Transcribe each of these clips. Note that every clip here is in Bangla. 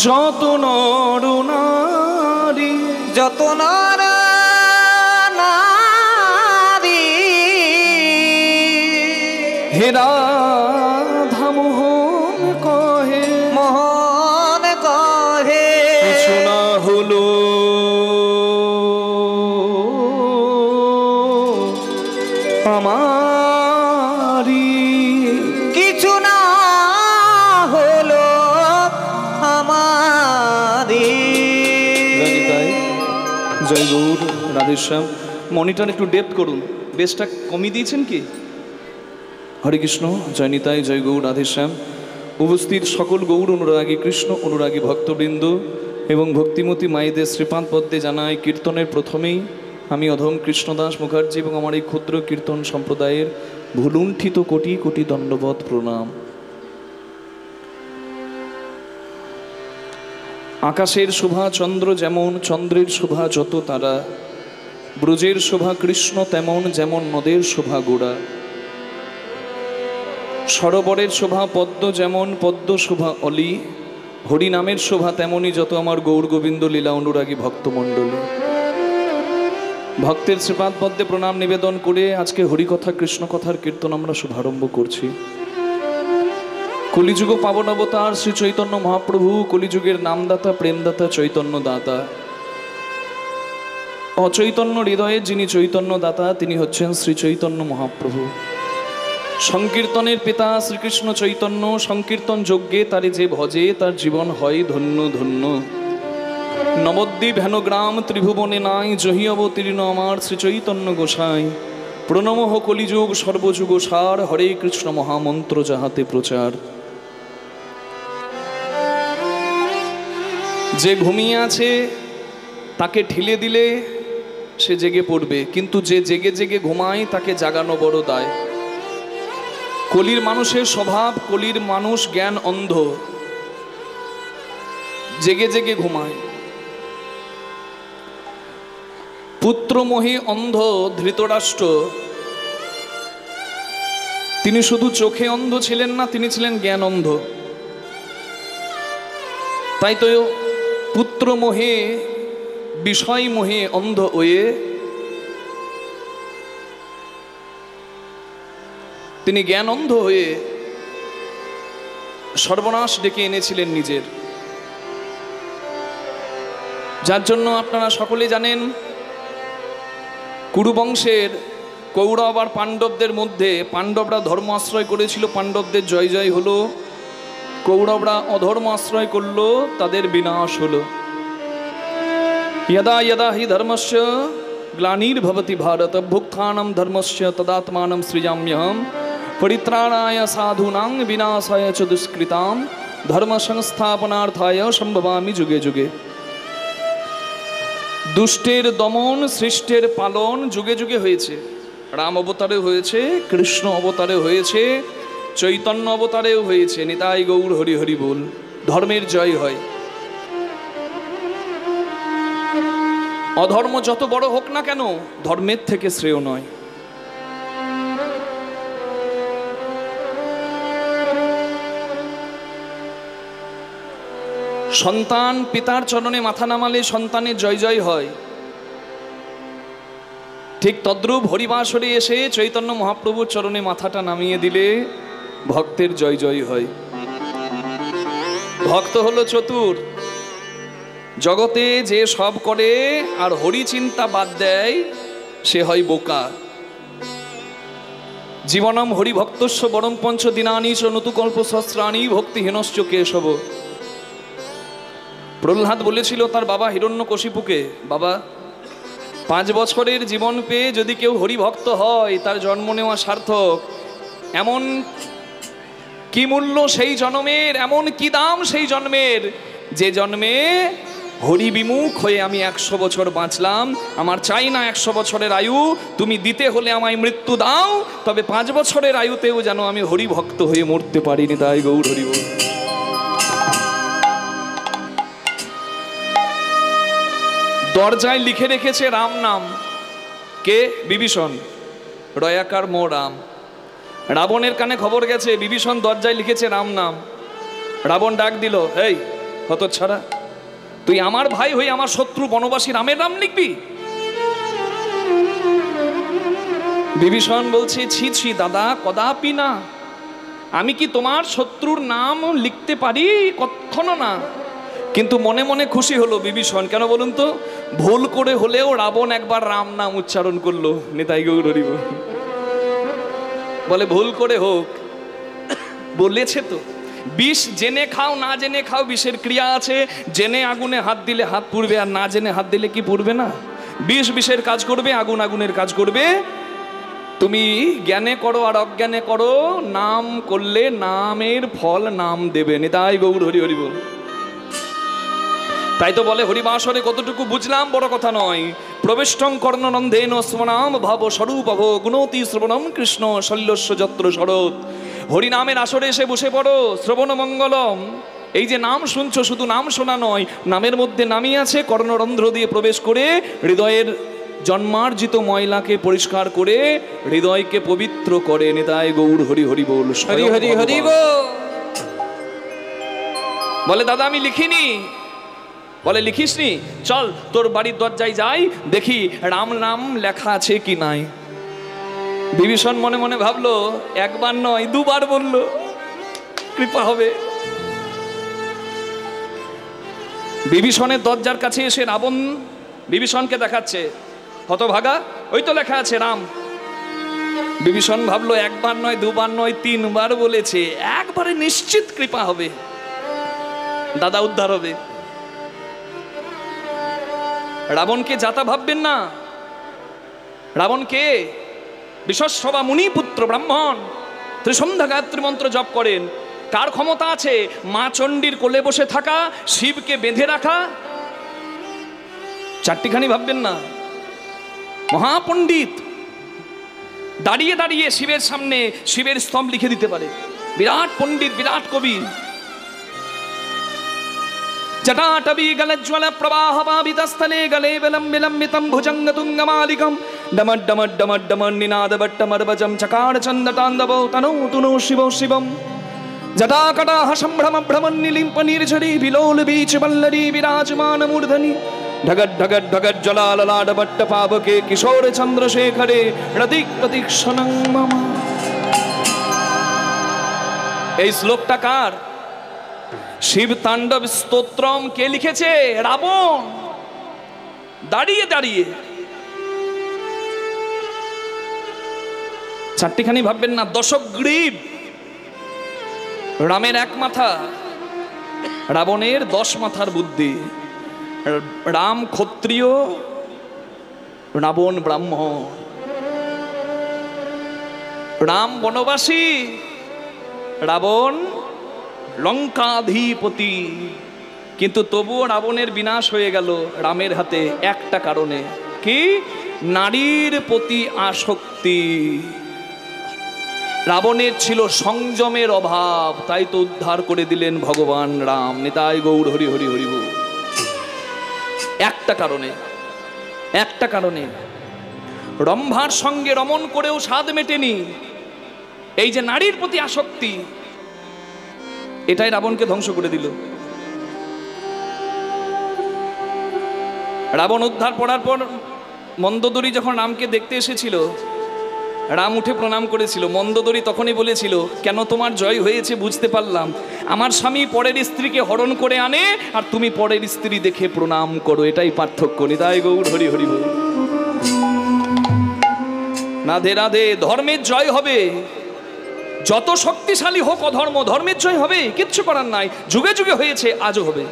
যত নর নারী, যত নর নারী হে রাধা মোহন কহে, মোহন কহে কিছু না হলো আমারি, কিছু না হলো আমারি। জয় গৌর রাধেশ্যাম। মনিটর একটু ডেপথ করুন, বেশটা কমিয়ে দিয়েছেন কি? হরে কৃষ্ণ, জয় নিতাই, জয় গৌর রাধেশ্যাম। উপস্থিত সকল গৌর অনুরাগী, কৃষ্ণ অনুরাগী ভক্তবৃন্দ এবং ভক্তিমতী মায়েদের শ্রীপাদ পদ্মে জানাই কীর্তনের প্রথমেই আমি অধম কৃষ্ণদাস মুখার্জি এবং আমার এই ক্ষুদ্র কীর্তন সম্প্রদায়ের ভুলুণ্ঠিত কোটি কোটি দণ্ডবত প্রণাম। আকাশের শোভা চন্দ্র যেমন, চন্দ্রের শোভা যত তারা, ব্রজের শোভা কৃষ্ণ তেমন, যেমন নদের শোভা গোড়া। সরোবরের শোভা পদ্ম যেমন, পদ্ম শোভা অলি, হরিনামের শোভা তেমনই যত আমার গৌর গোবিন্দ লীলা অনুরাগী ভক্তমণ্ডলী। ভক্তের শ্রীপাদ পদ্মে প্রণাম নিবেদন করে আজকে হরিকথা কৃষ্ণকথার কীর্তন আমরা শুভারম্ভ করছি। কলিযুগ পাবন অবতার শ্রী চৈতন্য মহাপ্রভু, কলিযুগের নামদাতা প্রেমদাতা চৈতন্য দাতা। অচৈতন্য হৃদয়ে যিনি চৈতন্য দাতা তিনি হচ্ছেন শ্রী চৈতন্য মহাপ্রভু। সংকীর্তনের পিতা শ্রীকৃষ্ণ চৈতন্য, সংকীর্তন যজ্ঞে তারে যে ভজে তার জীবন হয় ধন্য ধন্য। নবদ্বীপ হেনগ্রাম ত্রিভুবনে নাই, জহি অবতীর্ণ আমার শ্রী চৈতন্য গোসাই। প্রণমঃ কলিযুগ সর্বযুগ সার, হরে কৃষ্ণ মহামন্ত্র যাহাতে প্রচার। যে ঘুমিয়ে আছে তাকে ঠেলে দিলে সে জেগে পড়বে, কিন্তু যে জেগে জেগে ঘুমায় তাকে জাগানো বড় দায়। কলির মানুষের স্বভাব, কলির মানুষ জ্ঞান অন্ধ, জেগে জেগে ঘুমায়। পুত্রমোহে অন্ধ ধৃতরাষ্ট্র, তিনি শুধু চোখে অন্ধ ছিলেন না, তিনি ছিলেন জ্ঞান অন্ধ। তাই তো পুত্রমোহে বিষয় মোহে অন্ধ হয়ে তিনি জ্ঞান অন্ধ হয়ে সর্বনাশ ডেকে এনেছিলেন নিজের। যার জন্য আপনারা সকলে জানেন কুরুবংশের কৌরব আর পাণ্ডবদের মধ্যে পাণ্ডবরা ধর্ম আশ্রয় করেছিল, পাণ্ডবদের জয় জয় হলো। কৌরবরা অধর্ম আশ্রয় করলো, তাদের বিনাশ হলো। यदा यदा हि धर्मस्य ग्लानिर्भवति भारत, भुक्तानं धर्मस्य तदात्मानं सृजाम्यहं, परित्राणाय साधूनां विनाशाय च दुष्कृतां, धर्म संस्थापनार्थाय संभवामि जुगे जुगे। দুষ্টের দমন সৃষ্টের পালন যুগে যুগে হয়েছে। রাম অবতারে হয়েছে, কৃষ্ণ অবতারে হয়েছে, চৈতন্য অবতারেও হয়েছে। নিতাই গৌর হরি হরি বল। ধর্মের জয় হয়। অধর্ম যত বড় হোক না কেন ধর্মের থেকে শ্রেয় নয়। সন্তান পিতার চরণে মাথা নামালে সন্তানের জয় জয় হয়। ঠিক তদ্রূপ হরিবাসরে এসে চৈতন্য মহাপ্রভুর চরণে মাথাটা নামিয়ে দিলে ভক্তের জয় জয় হয়। ভক্ত হলো চতুর। জগতে যে সব করে আর হরি চিন্তা বাদ দেয় সে হয় বোকা। জীবনম হরিভক্তস্য বরম পঞ্চ দিনানি চ নতুকল্প সহস্রাণি ভক্তিহীনশ্চ কেশব। প্রহ্লাদ বলেছিল তার বাবা হিরণ্যকশিপুকে, বাবা 5 বছরের জীবন পেয়ে যদি কেউ হরিভক্ত হয় তার জন্ম নেওয়া সার্থক। এমন কি মূল্য সেই জন্মের, এমন কি দাম সেই জন্মের, যে জন্মে হরি বিমুখ হয়ে আমি 100 বছর বাঁচলাম। আমার চাই না 100 বছরের আয়ু, তুমি দিতে হলে আমায় মৃত্যু দাও, তবে 5 বছরের আয়ুতেও যেন আমি হরিভক্ত হয়ে মরতে পারিনি। তাই গৌর হরি বল। দরজায় লিখে রেখেছে রাম নাম। কে? বিভীষণ। রয়াকার মো রাম। রাবণের কানে খবর গেছে বিভীষণ দরজায় লিখেছে রাম নাম। রাবণ ডাক দিল, এই হতচ্ছাড়া, তুই আমার ভাই হয়ে আমার শত্রু বনবাসী রামের নাম লিখবি? বিভীষণ বলছে, ছি ছি দাদা, কদাপি না। আমি কি তোমার শত্রুর নাম লিখতে পারি? কখনো না। কিন্তু মনে মনে খুশি হলো বিভীষণ। কেন বলুন তো? ভুল করে হলেও রাবণ একবার রাম নাম উচ্চারণ করলো। নিতাই গৌর হরি বল। বলে ভুল করে হোক, বলেছে তো। বিষ জেনে খাও না জেনে খাও, বিষের ক্রিয়া আছে। জেনে আগুনে হাত দিলে হাত পুড়বে, আর না জেনে হাত দিলে কি পুড়বে না? বিষ বিষের কাজ করবে, আগুন আগুনের কাজ করবে। তুমি জ্ঞানে করো আর অজ্ঞানে করো, নাম করলে নামের ফল নাম দেবে। নিতাই গৌর হরি হরি বল। তাই তো বলে হরিবাসরে কতটুকু বুঝলাম বড় কথা নয়। প্রবেষ্টং কর্ণনন্দেন স্মনাম ভাব স্বরূপ গুণতি শ্রবণম কৃষ্ণ শল্যস্য যত্র শরৎ। হরিনামের আসরে এসে বসে পড়ো, শ্রবণ মঙ্গলম। এই যে নাম শুনছো, শুধু নাম শোনা নয়, নামের মধ্যে নামই আছে। কর্ণরন্ধ্র দিয়ে প্রবেশ করে হৃদয়ের জন্মার্জিত ময়লাকে পরিষ্কার করে হৃদয়কে পবিত্র করে। নিতাই গৌর হরি হরি বল। হরি হরি হরি বল। বলে দাদা আমি লিখিনি। বলে লিখিসনি? চল তোর বাড়ির দরজায় যাই, দেখি রাম নাম লেখা আছে কি নাই। বিভীষণ মনে মনে ভাবলো, একবার নয় দুবার বলল, কৃপা হবে। বিভীষণের দরজার কাছে এসে রাবণ বিভীষণকে দেখাচ্ছে, হতভাগা, ওই তো লেখা আছে রাম। বিভীষণ ভাবলো, একবার নয় দুবার নয় তিনবার বলেছে, একবারে নিশ্চিত কৃপা হবে, দাদা উদ্ধার হবে। রাবণকে যাতা ভাববেন না। রাবণ কে? বিশ্বসভা মুনি পুত্র ব্রাহ্মণ, ত্রিসন্ধ্যা গায়ত্রী মন্ত্র জপ করেন। কার ক্ষমতা আছে? মা চণ্ডীর কোলে বসে থাকা, শিবকে বেঁধে রাখা। চারটিখানি ভাববেন না। মহাপণ্ডিত, দাঁড়িয়ে দাঁড়িয়ে শিবের সামনে শিবের স্তম্ভ লিখে দিতে পারে। বিরাট পণ্ডিত, বিরাট কবি। জটাটবি গলজ্জ্বল প্রবাহ পাবিতস্থলে গলে বিলম্বিতম ভুজঙ্গ তুঙ্গমালিকম ডমড ডমড ডমড ডমড নিনাদ বট্টমর্বজম চকার চন্দ তাণ্ডব তনু তুনু শিব শিবম জটাকটাহ সম্ভ্রম ভ্রমণ নিলিম্প নির্ঝরি বিলোল বীচ বল্লরি বিরাজমান মূর্ধনি ঢগট ঢগট ঢগট জলাললাড বট্ট পাবকে কিশোর চন্দ্রশেখরে রতিক প্রতীক্ষণং মম। এই শ্লোকটা কার? শিব তাণ্ডব স্তোত্রম কে লিখেছে? রাবণ। দাঁড়িয়ে দাঁড়িয়ে। চারটিখানি ভাববেন না। দশগ্রীব, রামের এক মাথা, রাবণের 10 মাথার বুদ্ধি। রাম ক্ষত্রিয়, রাবণ ব্রাহ্মণ। রাম বনবাসী, রাবণ লঙ্কাধিপতি। কিন্তু তবুও রাবণের বিনাশ হয়ে গেল রামের হাতে একটা কারণে। কি? নারীর প্রতি আসক্তি। রাবণের ছিল সংযমের অভাব, তাই তো উদ্ধার করে দিলেন ভগবান রাম। নিতাই গৌর হরি হরি হরি বল। একটা কারণে, একটা কারণে। রম্ভার সঙ্গে রমণ করেও স্বাদ মেটেনি। এই যে নারীর প্রতি আসক্তি, এটাই রাবণকে ধ্বংস করে দিল। রাবণ উদ্ধার পড়ার পর মন্দোদরী যখন রামকে দেখতে এসেছিল, রাম উঠে প্রণাম করেছিল। মন্দোদরী তখনই বলেছিল, কেন তোমার জয় হয়েছে বুঝতে পারলাম। আমার স্বামী পরের স্ত্রীকে হরণ করে আনে, আর তুমি পরের স্ত্রী দেখে প্রণাম করো, এটাই পার্থক্য। নিতাই গৌর হরি হরি বল। রাধে রাধে। ধর্মের জয় হবে, যত শক্তিশালী হোক অধর্ম, ধর্মের জয় হবে, কিচ্ছু করার নাই। যুগে যুগে হয়েছে, আজও হবে।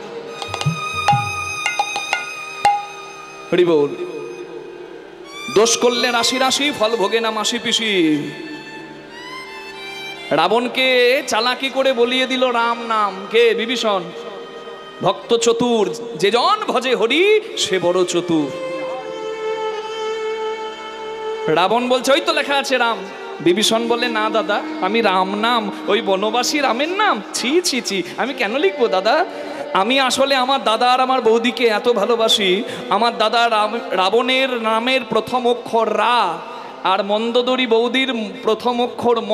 হরি বল। দোষ করলে রাশি রাশি, ফল ভোগে না মাসি পিসি। রাবণকে চালাকি করে বলিয়ে দিল রাম নাম। কে? বিভীষণ। ভক্ত চতুর, যে জন ভজে হরি সে বড় চতুর। রাবণ বলছে, ওই তো লেখা আছে রাম। বিভীষণ বলে, না দাদা, আমি রাম নাম, ওই বনবাসী রামের নাম, ছি ছি ছি, আমি কেন লিখবো দাদা? আমি আসলে আমার দাদা আর আমার বৌদিকে এত ভালোবাসি। আমার দাদা রাবণের নামের প্রথম অক্ষর রা, আর মন্দোদরী বৌদির প্রথম অক্ষর ম,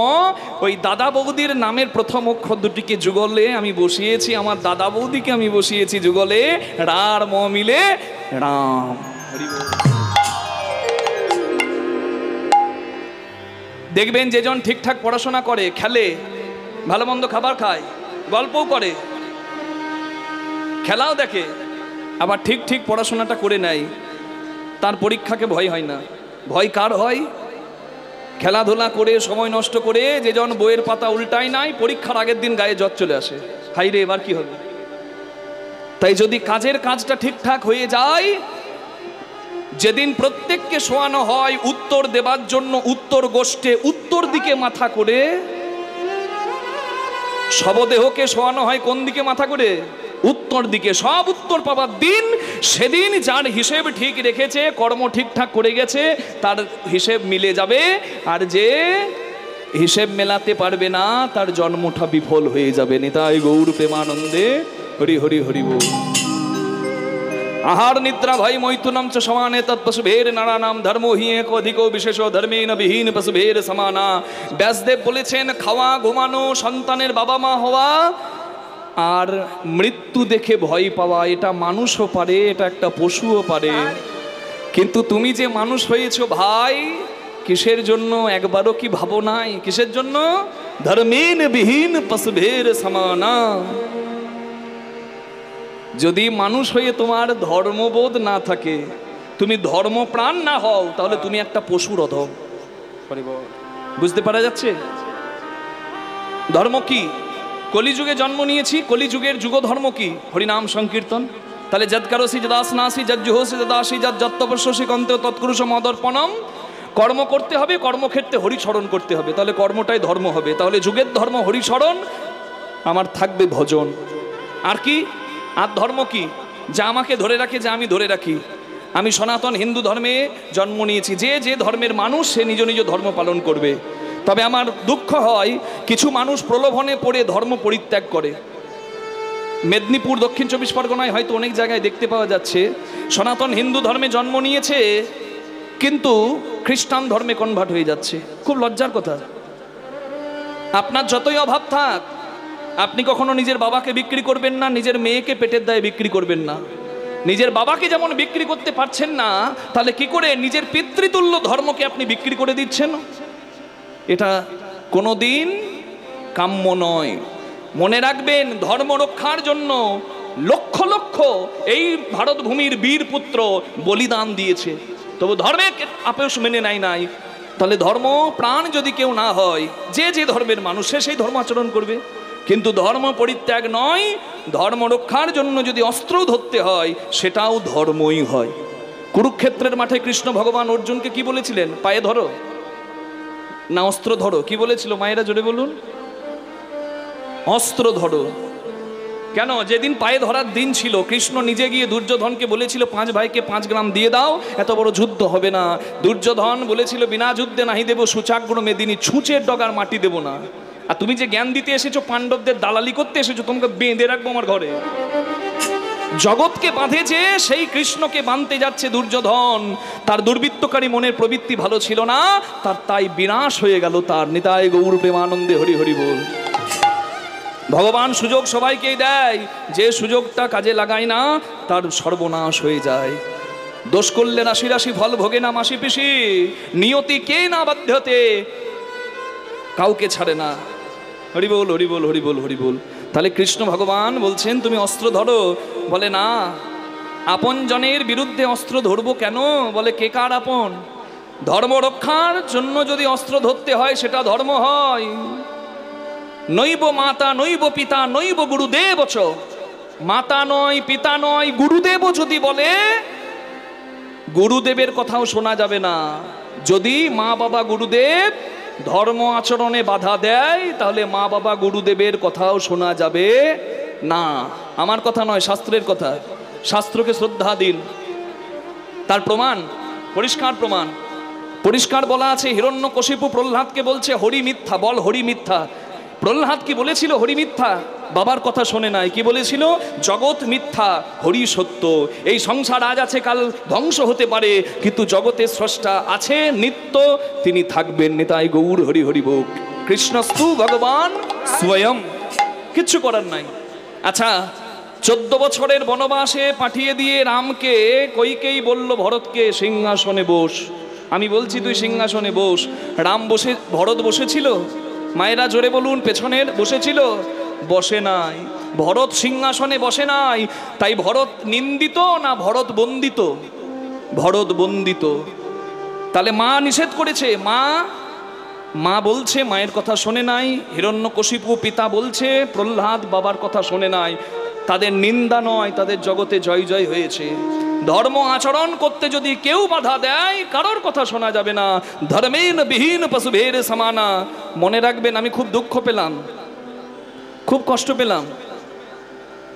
ওই দাদা বৌদির নামের প্রথম অক্ষর দুটিকে যুগলে আমি বসিয়েছি, আমার দাদা বৌদিকে আমি বসিয়েছি যুগলে, রা আর ম মিলে রাম। হরি বল। দেখবেন যেজন ঠিকঠাক পড়াশোনা করে, খেলে, ভালো মন্দ খাবার খায়, গল্পও করে, খেলাও দেখে, আবার ঠিক ঠিক পড়াশোনাটা করে নেয়, তার পরীক্ষাকে ভয় হয় না। ভয় কার হয়? খেলাধুলা করে সময় নষ্ট করে যেজন বইয়ের পাতা উল্টায় নাই, পরীক্ষার আগের দিন গায়ে জ্বর চলে আসে, হাই রে এবার কি হবে। তাই যদি কাজের কাজটা ঠিকঠাক হয়ে যায়, যেদিন প্রত্যেককে শোয়ানো হয় উত্তর দেবার জন্য উত্তর গোষ্ঠে উত্তর দিকে মাথা করে, শবদেহকে শোয়ানো হয় কোন দিকে মাথা করে? উত্তর দিকে। সব উত্তর পাবার দিন, সেদিন যার হিসেব ঠিক রেখেছে, কর্ম ঠিকঠাক করে গেছে, তার হিসেব মিলে যাবে। আর যে হিসেব মেলাতে পারবে না, তার জন্মটা বিফল হয়ে যাবে। নিতাই গৌর প্রেমানন্দে হরি হরি হরি বল। আহার নিদ্রা ভয় মৈথুনম চ সমানে তৎপশুভের নারানাম ধর্মো হি এক অধিক বিশেষ ধর্মেন বিহীন পশুভের সমানা। ব্যাসদেব বলেছেন, খাওয়া, ঘুমানো, সন্তানের বাবা মা হওয়া আর মৃত্যু দেখে ভয় পাওয়া, এটা মানুষও পারে, এটা একটা পশুও পারে। কিন্তু তুমি যে মানুষ হয়েছো ভাই, কিসের জন্য একবারও কি ভাবো নাই? কিসের জন্য? ধর্মেন বিহীন পশুভের সমানা। যদি মানুষ হয়ে তোমার ধর্মবোধ না থাকে, তুমি ধর্মপ্রাণ না হও, তাহলে তুমি একটা পশুর অধম। বুঝতে পারা যাচ্ছে? ধর্ম কি? কলিযুগে জন্ম নিয়েছি, কলিযুগের যুগ ধর্ম কি? হরিনাম সংকীর্তন। তাহলে যৎকারসি যদাসনাসি যজ্জুহসি যদাসি যত্তপস্যসি কন্তে তৎকুরুষ মদর্পণম। কর্ম করতে হবে, কর্মক্ষেত্রে হরিস্মরণ করতে হবে, তাহলে কর্মটাই ধর্ম হবে। তাহলে যুগের ধর্ম হরিস্মরণ, আমার থাকবে ভজন। আর কি? আর ধর্ম কি? যা আমাকে ধরে রাখে, যা আমি ধরে রাখি। আমি সনাতন হিন্দু ধর্মে জন্ম নিয়েছি, যে যে ধর্মের মানুষ সে নিজ নিজ ধর্ম পালন করবে। তবে আমার দুঃখ হয়, কিছু মানুষ প্রলোভনে পড়ে ধর্ম পরিত্যাগ করে। মেদিনীপুর, দক্ষিণ চব্বিশ পরগনায় হয়তো অনেক জায়গায় দেখতে পাওয়া যাচ্ছে, সনাতন হিন্দু ধর্মে জন্ম নিয়েছে কিন্তু খ্রিস্টান ধর্মে কনভার্ট হয়ে যাচ্ছে। খুব লজ্জার কথা। আপনার যতই অভাব থাক, আপনি কখনো নিজের বাবাকে বিক্রি করবেন না, নিজের মেয়েকে পেটের দায়ে বিক্রি করবেন না। নিজের বাবাকে যেমন বিক্রি করতে পারছেন না, তাহলে কি করে নিজের পিতৃতুল্য ধর্মকে আপনি বিক্রি করে দিচ্ছেন? এটা কোনোদিন কাম্য নয়। মনে রাখবেন, ধর্ম রক্ষার জন্য লক্ষ লক্ষ এই ভারত ভূমির বীর পুত্র বলিদান দিয়েছে, তবু ধর্মে আপোষ মেনে নাই। তাহলে ধর্ম প্রাণ যদি কেউ না হয়, যে যে ধর্মের মানুষ সে সেই ধর্ম আচরণ করবে। কিন্তু ধর্ম পরিত্যাগ নয়, ধর্ম রক্ষার জন্য যদি অস্ত্র ধরতে হয়, সেটাও ধর্মই হয়। কুরুক্ষেত্রের মাঠে কৃষ্ণ ভগবান অর্জুনকে কি বলেছিলেন? পায়ে ধরো না অস্ত্র ধরো? কি বলেছিল? মায়েরা জোরে বলুন। অস্ত্র ধরো। কেন? যেদিন পায়ে ধরার দিন ছিল, কৃষ্ণ নিজে গিয়ে দুর্যোধনকে বলেছিল 5 ভাইকে 5 গ্রাম দিয়ে দাও, এত বড় যুদ্ধ হবে না। দুর্যোধন বলেছিল, বিনা যুদ্ধে নাহি দেব সূচাগ্র মেদিনী, ছুঁচের ডগার মাটি দেব না। আর তুমি যে জ্ঞান দিতে এসেছো, পাণ্ডবদের দালালি করতে এসেছো, তোমাকে বেঁধে রাখবো আমার ঘরে। জগৎকে বাঁধেছে, সেই কৃষ্ণকে বাঁধতে যাচ্ছে দুর্যোধন। তার দুর্বৃত্তকারী মনের প্রবৃত্তি ভালো ছিল না, তাই বিনাশ হয়ে গেল তার। নিতাই গৌর প্রেমানন্দে হরি হরি বল। ভগবান সুযোগ সবাইকেই দেয়, যে সুযোগটা কাজে লাগায় না তার সর্বনাশ হয়ে যায়। দোষ করলে রাশি রাশি ফল ভোগে না মাসি পিসি, নিয়তি কে না বাধ্যতে কাউকে ছাড়ে না। হরি বল হরি বল হরি বল হরি বল। তাহলে কৃষ্ণ ভগবান বলছেন তুমি অস্ত্র ধরো। বলে না, আপন জনের বিরুদ্ধে অস্ত্র ধরবো কেন? বলে কে কার আপন? ধর্ম রক্ষার জন্য যদি অস্ত্র ধরতে হয়, সেটা ধর্ম হয়। নৈব মাতা নৈব পিতা নৈব গুরুদেব চ। মাতা নয়, পিতা নয়, গুরুদেব যদি বলে, গুরুদেবের কথাও শোনা যাবে না। যদি মা বাবা গুরুদেব ধর্ম আচরণে বাধা দেয়, তাহলে মা বাবা গুরুদেবের কথাও শোনা যাবে না। আমার কথা নয়, শাস্ত্রের কথা। শাস্ত্রকে শ্রদ্ধা দিন। তার প্রমাণ, পরিষ্কার প্রমাণ, পরিষ্কার বলা আছে। হিরণ্যকশিপু প্রহ্লাদকে বলছে হরি মিথ্যা, বল হরি মিথ্যা। প্রহ্লাদ কি বলেছিল? হরি মিথ্যা। বাবার কথা শোনে নাই। কি বলেছিল? জগৎ মিথ্যা, হরি সত্য। এই সংসার আজ আছে, কাল ধ্বংস হতে পারে, কিন্তু জগতের স্রষ্টা আছে নিত্য, তিনি থাকবেন। নিতাই গৌর হরি হরি বল। কৃষ্ণস্তু ভগবান স্বয়ং, কিচ্ছু করার নাই। আচ্ছা, 14 বছরের বনবাসে পাঠিয়ে দিয়ে রামকে কইকেই বলল ভরতকে সিংহাসনে বস। আমি বলছি তুই সিংহাসনে বস। রাম বসে, ভরত বসেছিল? মায়েরা জোরে বলুন, পেছনের বসেছিল? বসে নাই। ভরত সিংহাসনে বসে নাই। তাই ভরত নিন্দিত না ভরত বন্দিত? ভরত বন্দিত। তাহলে মা নিষেধ করেছে, মা বলছে মায়ের কথা শোনে নাই। হিরণ্যকশিপু পিতা বলছে, প্রহ্লাদ বাবার কথা শোনে নাই। তাদের নিন্দা নয়, তাদের জগতে জয় জয় হয়েছে। ধর্ম আচরণ করতে যদি কেউ বাধা দেয়, কারোর কথা শোনা যাবে না। ধর্মেন বিহীন পশুভের সমানা। মনে রাখবেন, আমি খুব দুঃখ পেলাম, খুব কষ্ট পেলাম।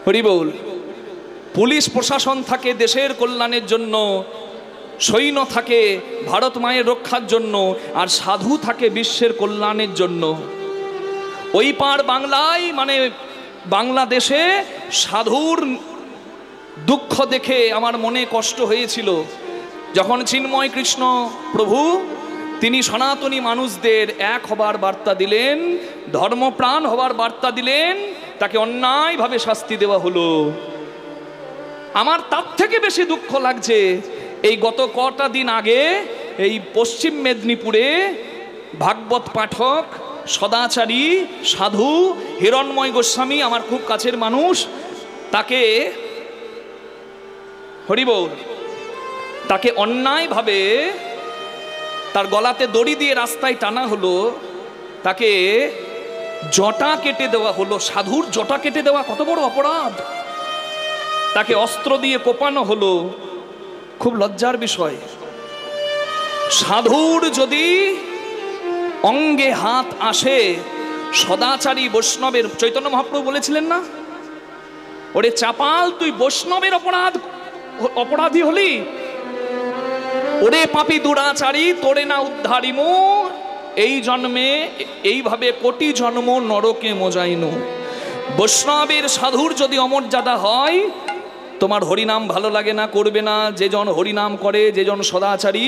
হরি বল। পুলিশ প্রশাসন থাকে দেশের কল্যাণের জন্য, সৈন্য থাকে ভারত মায়ের রক্ষার জন্য, আর সাধু থাকে বিশ্বের কল্যাণের জন্য। ওই পার বাংলায়, মানে বাংলাদেশে সাধুর দুঃখ দেখে আমার মনে কষ্ট হয়েছিল। যখন চিন্ময় কৃষ্ণ প্রভু তিনি সনাতনী মানুষদের এক হবার বার্তা দিলেন, ধর্মপ্রাণ হবার বার্তা দিলেন, তাকে অন্যায়ভাবে শাস্তি দেওয়া হলো। আমার তার থেকে বেশি দুঃখ লাগছে, এই গত কটা দিন আগে এই পশ্চিম মেদিনীপুরে ভাগবত পাঠক, সদাচারী, সাধু হিরণ্ময় গোস্বামী, আমার খুব কাছের মানুষ, তাকে হরিবোল, তাকে অন্যায়ভাবে তার গলাতে দড়ি দিয়ে রাস্তায় টানা হলো, তাকে জটা কেটে দেওয়া হলো। সাধুর জটা কেটে দেওয়া কত বড় অপরাধ। তাকে অস্ত্র দিয়ে কোপানো হলো। খুব লজ্জার বিষয়। সাধুর যদি অঙ্গে হাত আসে, সদাচারী বৈষ্ণবের, চৈতন্য মহাপ্রভু বলেছিলেন না, ওরে চাপাল তুই বৈষ্ণবের অপরাধী হলি, ওরে পাপী দুরাচারী, তোরে না উদ্ধারিমু, এই জন্মে এইভাবে কোটি জন্ম নরকে মোজাইনু। বৈষ্ণবের সাধুর যদি অমর্যাদা হয়, তোমার হরিনাম ভালো লাগে না, করবে না, যেজন হরিনাম করে, যেজন সদাচারী,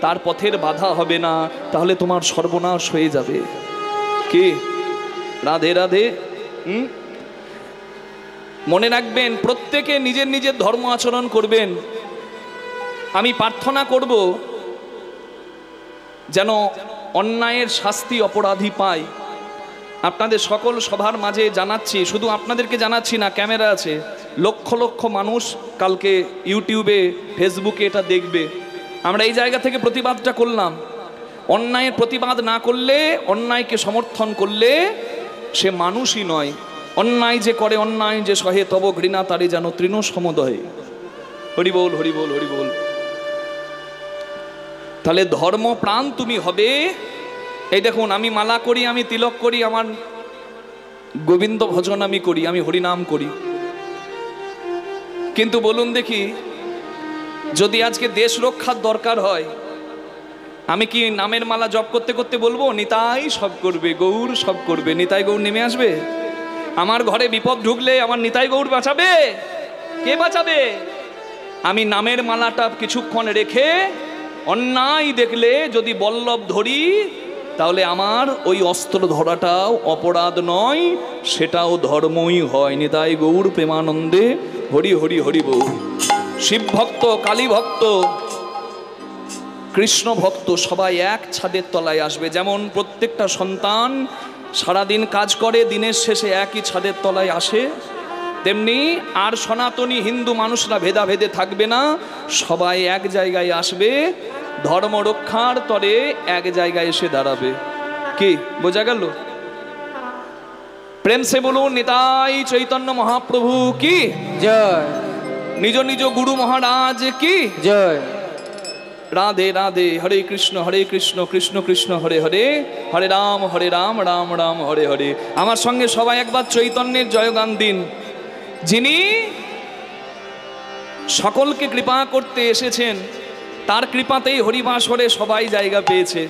তার পথের বাধা হবে না, তাহলে তোমার সর্বনাশ হয়ে যাবে। কি? রাধে রাধে। মনে রাখবেন, প্রত্যেকে নিজের নিজের ধর্ম আচরণ করবেন। আমি প্রার্থনা করব যেন অন্যায়ের শাস্তি অপরাধী পায়। আপনাদের সকল সভার মাঝে জানাচ্ছি, শুধু আপনাদেরকে জানাচ্ছি না, ক্যামেরা আছে, লক্ষ লক্ষ মানুষ কালকে ইউটিউবে, ফেসবুকে এটা দেখবে। আমরা এই জায়গা থেকে প্রতিবাদটা করলাম। অন্যায়ের প্রতিবাদ না করলে, অন্যায়কে সমর্থন করলে সে মানুষই নয়। অন্যায় যে করে, অন্যায় যে সহে, তব ঘৃণা তারে যেন তৃণ সমুদয়। হরি বল, হরি বল, হরি বল। তাহলে ধর্মপ্রাণ তুমি হবে। এই দেখুন, আমি মালা করি, আমি তিলক করি, আমার গোবিন্দ ভজন আমি করি, আমি হরিনাম করি, কিন্তু বলুন দেখি, যদি আজকে দেশ রক্ষার দরকার হয়, আমি কি নামের মালা জপ করতে করতে বলবো নিতাই সব করবে, গৌর সব করবে, নিতাই গৌর নেমে আসবে? আমার ঘরে বিপদ ঢুকলে আমার নিতাই গৌর বাঁচাবে? কে বাঁচাবে? আমি নামের মালাটা কিছুক্ষণ রেখে অন্যায় দেখলে যদি বল্লভ ধরি, তাহলে আমার ওই অস্ত্র ধরাটাও অপরাধ নয়, সেটাও ধর্মই হয়। নিতাই গৌর প্রেমানন্দে হরি হরি হরি বল। শিব ভক্ত, কালী ভক্ত, কৃষ্ণ ভক্ত সবাই এক ছাদের তলায় আসবে। যেমন প্রত্যেকটা সন্তান সারাদিন কাজ করে, দিনের শেষে একই ছাদের তলায় আসে, তেমনি আর সনাতনী হিন্দু মানুষরা ভেদাভেদে থাকবে না, সবাই এক জায়গায় আসবে, ধর্ম রক্ষার তরে এক জায়গায় এসে দাঁড়াবে। কি বোঝা গেল? প্রেম সে বলুন নিতাই চৈতন্য মহাপ্রভু কি জয়। নিজ নিজ গুরু মহারাজ কি জয়। রাধে রাধে। হরে কৃষ্ণ কৃষ্ণ কৃষ্ণ হরে হরে, হরে রাম রাম রাম হরে হরে। আমার সঙ্গে সবাই একবার চৈতন্যের জয়গান দিন। যিনি সকলকে কৃপা করতে এসেছেন, তার কৃপাতেই হরিবাসরে সবাই জায়গা পেয়েছে।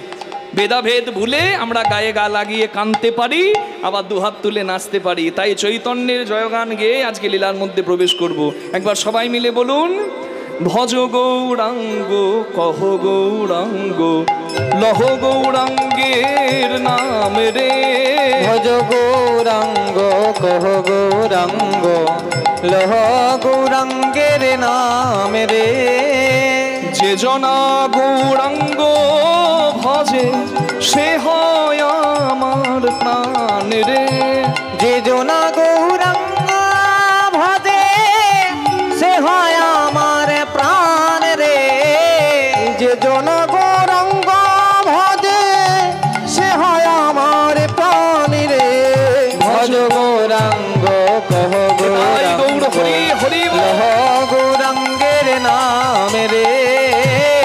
ভেদাভেদ ভুলে আমরা গায়ে গা লাগিয়ে কাঁদতে পারি, আবার দুহাত তুলে নাচতে পারি। তাই চৈতন্যের জয়গান গেয়ে আজকে লীলার মধ্যে প্রবেশ করব। একবার সবাই মিলে বলুন, ভজ গৌরাঙ্গ কহ গৌরাঙ্গ লহ গৌরাঙ্গের নাম রে। ভজ গৌরাঙ্গ কহ গৌরাঙ্গ লহ গৌরাঙ্গের নাম রে। যে জনা গৌরাঙ্গ ভজে সে হয় আমার প্রাণ রে। যে জনা গৌরাঙ্গ ভজে সে হয় আমার প্রাণ রে। যে জনা গৌরাঙ্গ ভজে সে হয় আমার প্রাণ রে। ভজ গৌরাঙ্গ কহ গৌরাঙ্গ লহ গৌরাঙ্গের নাম রে।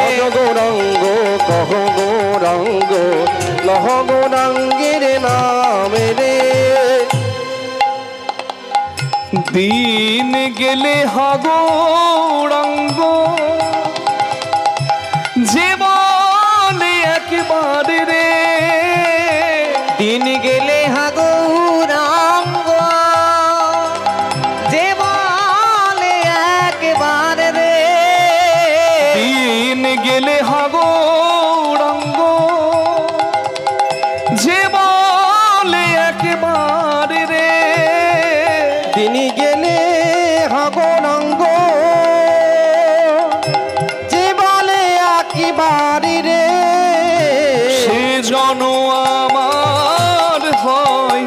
ভজ গৌরাঙ্গ কহ গৌরাঙ্গ লহ গৌরাঙ্গের নাম রে। দিন গেলে হাগৌরাঙ্গ যে বলে একবারে রে। দিন গেলে হাগৌরাঙ্গ যে বলে একবার রে। দিন গেলে হাগৌরাঙ্গ যে বলে একবারে রে। দিন গেলে হাগৌরাঙ্গ যে বলে একবার রে। সে জন আমার হয়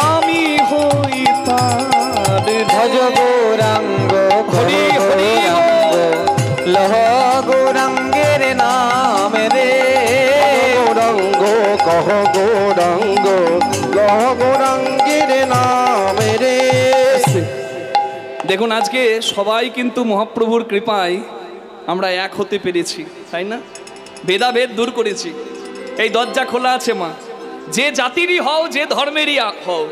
আমি হই তার। ভজ গৌরাঙ্গ হরি হরি লহ গৌরাঙ্গের নাম রে। গৌরাঙ্গ কহ গৌরাঙ্গ লহ গৌরাঙ্গের নাম রে। দেখুন আজকে সবাই কিন্তু মহাপ্রভুর কৃপায় আমরা এক হতে পেরেছি, তাই না? ভেদাভেদ দূর করেছি। এই দরজা খোলা আছে মা, যে জাতিরই হও যে ধর্মেরই হও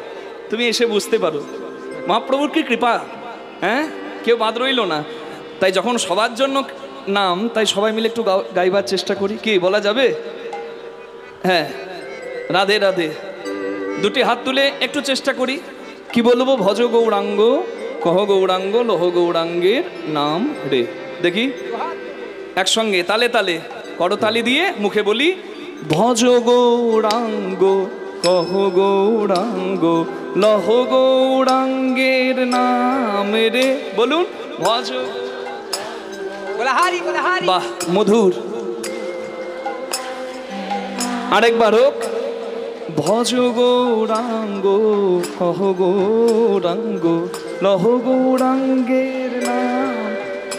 তুমি এসে বুঝতে পারো মহাপ্রভুর কি কৃপা। হ্যাঁ, কেউ বাদ রইল না। তাই যখন সবার জন্য নাম, তাই সবাই মিলে একটু গাইবার চেষ্টা করি, কি বলা যাবে? হ্যাঁ, রাধে রাধে। দুটি হাত তুলে একটু চেষ্টা করি, কি বলবো? ভজ গৌরাঙ্গ কহ গৌরাঙ্গ লহ গৌরাঙ্গের নাম রে। দেখি একসঙ্গে তালে তালে করতালি দিয়ে মুখে বলি, ভজ গৌরাঙ্গ কহ গৌরাঙ্গ লহ গৌরাঙ্গের নাম রে। বলুন, ভজ। বাহ, মধুর। আরেকবার হোক, ভজ গৌরাঙ্গ কহ গৌরাঙ্গ লহ গৌরাঙ্গের নাম।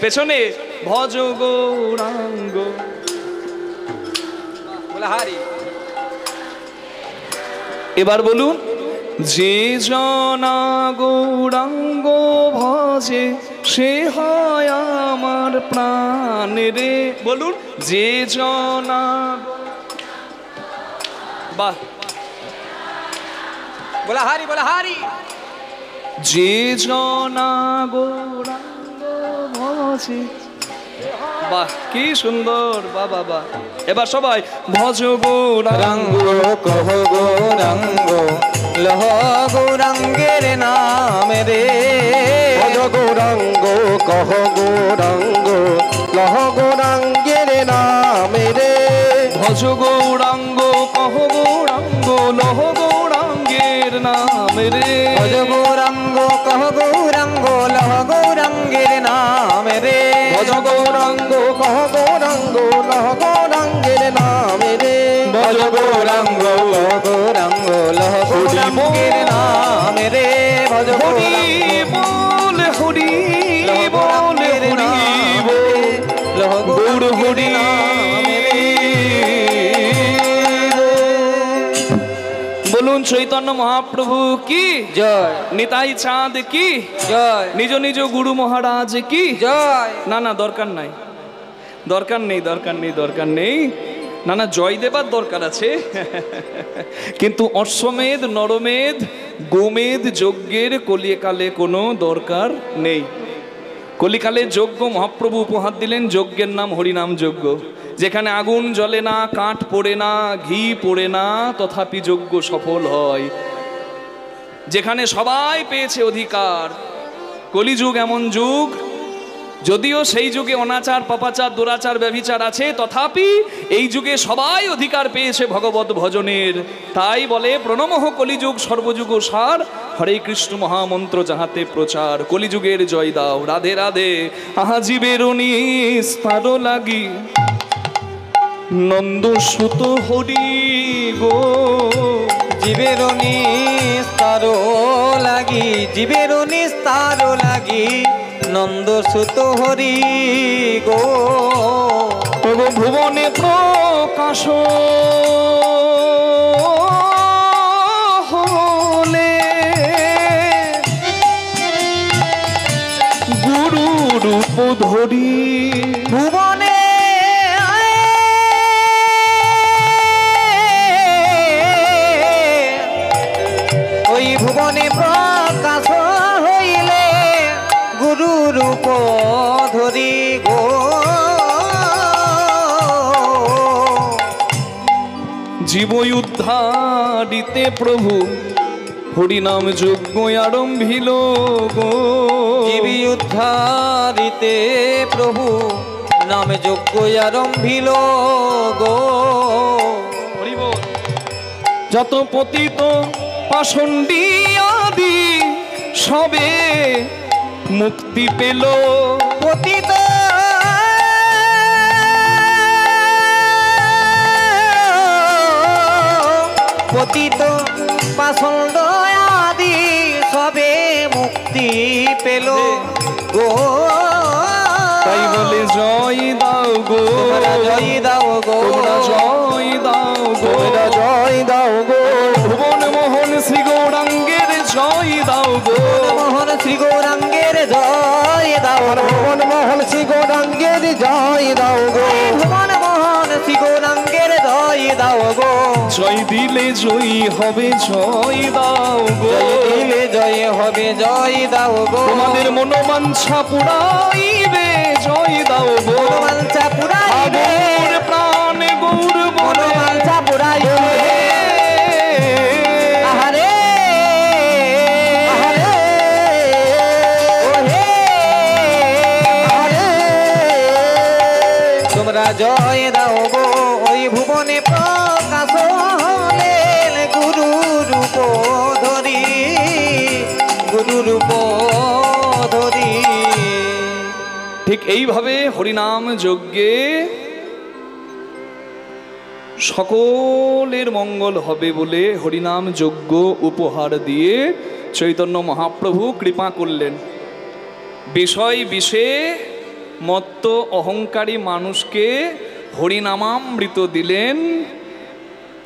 পেছনে ভজ গৌরাঙ্গ। এবার বলুন, যে জনা গৌরাঙ্গ ভজে সে হয় আমার প্রাণ রে। বলুন, যে জনা। বাহ, বলা হারি বলা হারি। যে জনা গৌরাঙ্গ ভজে। বাহ, কি সুন্দর। বাহ বাহ বাহ। এবার সবাই ভজ গৌরাঙ্গ কহ গৌরাঙ্গ লহ গৌরাঙ্গের নাম রে। ভজ গৌরাঙ্গ কহ গৌরাঙ্গ লহ গৌরাঙ্গের নাম রে। ভজ গৌরাঙ্গ কহ গৌরাঙ্গ লহ গৌরাঙ্গের নাম রে। ভজ গৌরাঙ্গ কহ গৌরাঙ্গ লহ গৌরাঙ্গের নাম রে। ভজ গৌরাঙ্গ কহ গৌরাঙ্গ লহ গৌরাঙ্গের নাম রে। ভজ গৌরাঙ্গ লহ গৌরাঙ্গ লহ গৌরাঙ্গের নাম রে। ভজ হরি বল হরি বল হরি বল লহ গৌর হরি। বলুন, চৈতন্য মহাপ্রভু কি জয়। নিতাই চাঁদ কি জয়। নিজ নিজ গুরু মহারাজ কি জয়। না না, দরকার নাই, দরকার নেই, দরকার নেই, দরকার নেই। না না, জয় দেবার দরকার আছে, কিন্তু অশ্বমেধ নরমেধ গোমেধ যজ্ঞের কলিকালে কোনো দরকার নেই। কলিকালে যজ্ঞ মহাপ্রভু উপহার দিলেন, যজ্ঞের নাম হরিনাম যজ্ঞ। যেখানে আগুন জ্বলে না, কাঠ পড়ে না, ঘি পড়ে না, তথাপি যজ্ঞ সফল হয়। যেখানে সবাই পেয়েছে অধিকার। কলিযুগ এমন যুগ, যদিও সেই যুগে অনাচার, পাপাচার, দুরাচার, ব্যভিচার আছে, তথাপি এই যুগে সবাই অধিকার পেয়েছে ভগবত ভজনের। তাই বলে প্রণমঃ কলিযুগ সর্বযুগ সার, হরে কৃষ্ণ মহামন্ত্র যাহাতে প্রচার। কলিযুগের জয় দাও, রাধে রাধে। আহা জীবের নিস্তার লাগি নন্দ সুত হরি গো। জীবের নিস্তার লাগি, জীবের নিস্তার লাগি নন্দ সুত হরি গো। তবু ভুবনে প্রকাশ হলে গুরু রূপ ধরি। ভুবনে ওই ভুবনে প্রকাশ হইলে গুরু রূপ ধরি গো। জীব উদ্ধারিতে প্রভু হরিনাম যজ্ঞ আরম্ভিল গো। জীবী উদ্ধারিতে প্রভু নাম যজ্ঞ আরম্ভিল গো। যত পতিত পাষণ্ডী আদি সবে মুক্তি পেল। পতিত পতিত পাষণ্ড আদি সবে মুক্তি পেল গো। তাই বলে জয় দাও গো, জয় দাও গো, জয় দাও গো, জয় দাও গো। ভুবন মোহন শ্রী গৌরাঙ্গের জয় দাও গো। মোহন শ্রী গৌরাঙ্গের জয় দাও, ভুবন মোহন শ্রী গৌরাঙ্গের জয় দাও গো। ভুবন মোহন শ্রী গৌরাঙ্গের জয় দাও গো। জয় দিলে জয়ী হবে, জয় দাও গো। জয় দিলে জয় হবে, জয় দাও গো। তোমাদের মনোবাঞ্ছা পুরাইবে, জয় দাও গো। মনোবাঞ্ছা পুরাইবে, গৌর প্রাণ গৌর বলে মনোবাঞ্ছা পুরাইবে। আহারে আহারে ওহে আহারে। তোমরা জয় দাও গো। ওই ভুবনে প্রকাশ হলেন গুরু রূপ ধরি, গুরু রূপ ধরি। ঠিক এইভাবে হরিনাম যজ্ঞে সকলের মঙ্গল হবে বলে হরিনাম যজ্ঞ উপহার দিয়ে চৈতন্য মহাপ্রভু কৃপা করলেন। বিষয় বিষে মত্ত অহংকারী মানুষকে হরিনামামৃত দিলেন।